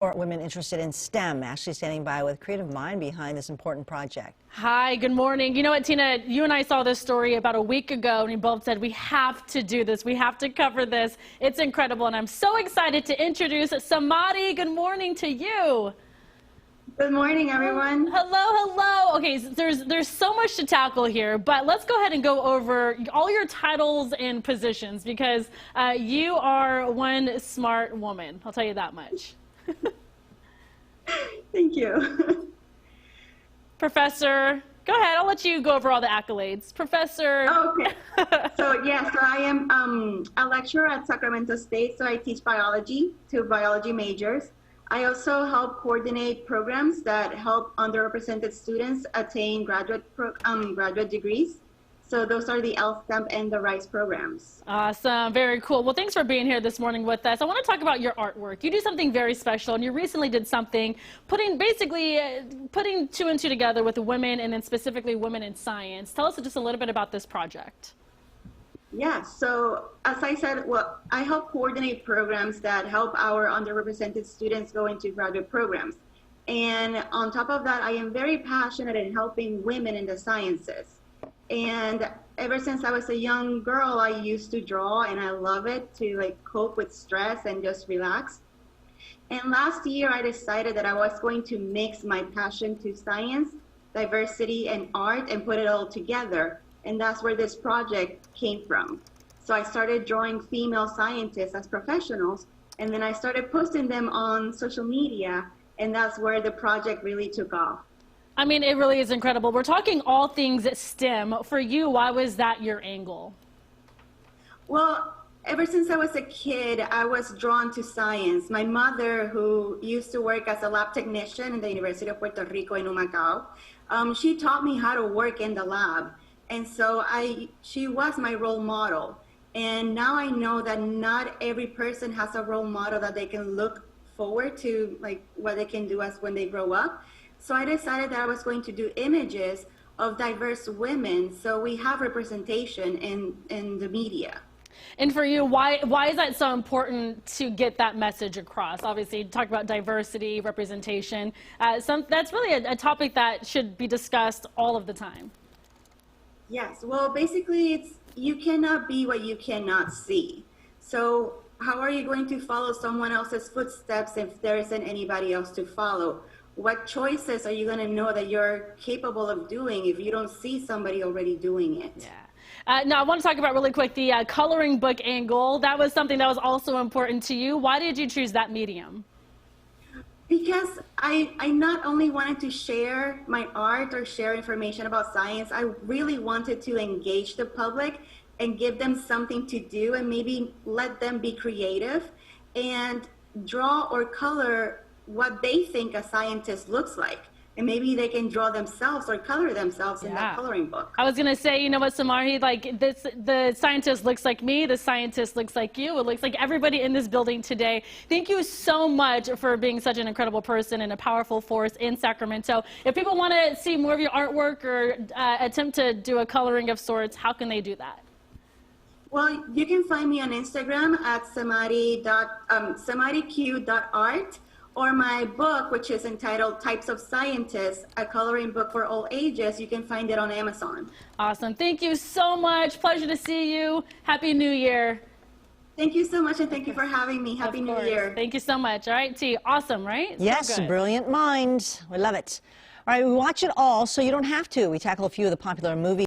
For women interested in STEM. Ashley standing by with creative mind behind this important project. Hi, good morning. You know what, Tina, you and I saw this story about a week ago, and we both said we have to do this. We have to cover this. It's incredible, and I'm so excited to introduce Samari. Good morning to you. Good morning, everyone. Hello. Okay, so there's so much to tackle here, but let's go ahead and go over all your titles and positions because you are one smart woman. I'll tell you that much. Thank you. Professor, go ahead. I'll let you go over all the accolades. Professor. Okay. So I am a lecturer at Sacramento State, so I teach biology to biology majors. I also help coordinate programs that help underrepresented students attain graduate degrees. So those are the LSTEM and the RISE programs. Awesome. Very cool. Well, thanks for being here this morning with us. I want to talk about your artwork. You do something very special, and you recently did something putting two and two together with women, and then specifically women in science. Tell us just a little bit about this project. Yeah, so as I said, I help coordinate programs that help our underrepresented students go into graduate programs. And on top of that, I am very passionate in helping women in the sciences. And ever since I was a young girl, I used to draw, and I love it to cope with stress and just relax. And last year, I decided that I was going to mix my passion to science, diversity, and art and put it all together. And that's where this project came from. So I started drawing female scientists as professionals, and then I started posting them on social media, and that's where the project really took off. I mean, it really is incredible. We're talking all things STEM. For you, why was that your angle? Well, ever since I was a kid, I was drawn to science. My mother, who used to work as a lab technician in the University of Puerto Rico in Humacao, she taught me how to work in the lab. And so she was my role model. And now I know that not every person has a role model that they can look forward to, like what they can do as when they grow up. So I decided that I was going to do images of diverse women, so we have representation in the media. And for you, why is that so important to get that message across? Obviously, you talk about diversity, representation. That's really a topic that should be discussed all of the time. Yes, well, basically, you cannot be what you cannot see. So how are you going to follow someone else's footsteps if there isn't anybody else to follow? What choices are you going to know that you're capable of doing if you don't see somebody already doing it? Yeah. Now, I want to talk about really quick the coloring book angle. That was something that was also important to you. Why did you choose that medium? Because I not only wanted to share my art or share information about science, I really wanted to engage the public and give them something to do and maybe let them be creative and draw or color what they think a scientist looks like. And maybe they can draw themselves or color themselves in that coloring book. I was going to say, you know what, Samari, the scientist looks like me, the scientist looks like you, it looks like everybody in this building today. Thank you so much for being such an incredible person and a powerful force in Sacramento. If people want to see more of your artwork or attempt to do a coloring of sorts, how can they do that? Well, you can find me on Instagram at samariq.art. Or my book, which is entitled Types of Scientists, a coloring book for all ages. You can find it on Amazon. Awesome. Thank you so much. Pleasure to see you. Happy New Year. Thank you so much, and thank you for having me. Happy New Year. Thank you so much. All right, T. Awesome, right? Yes, so brilliant mind. We love it. All right, we watch it all, so you don't have to. We tackle a few of the popular movies.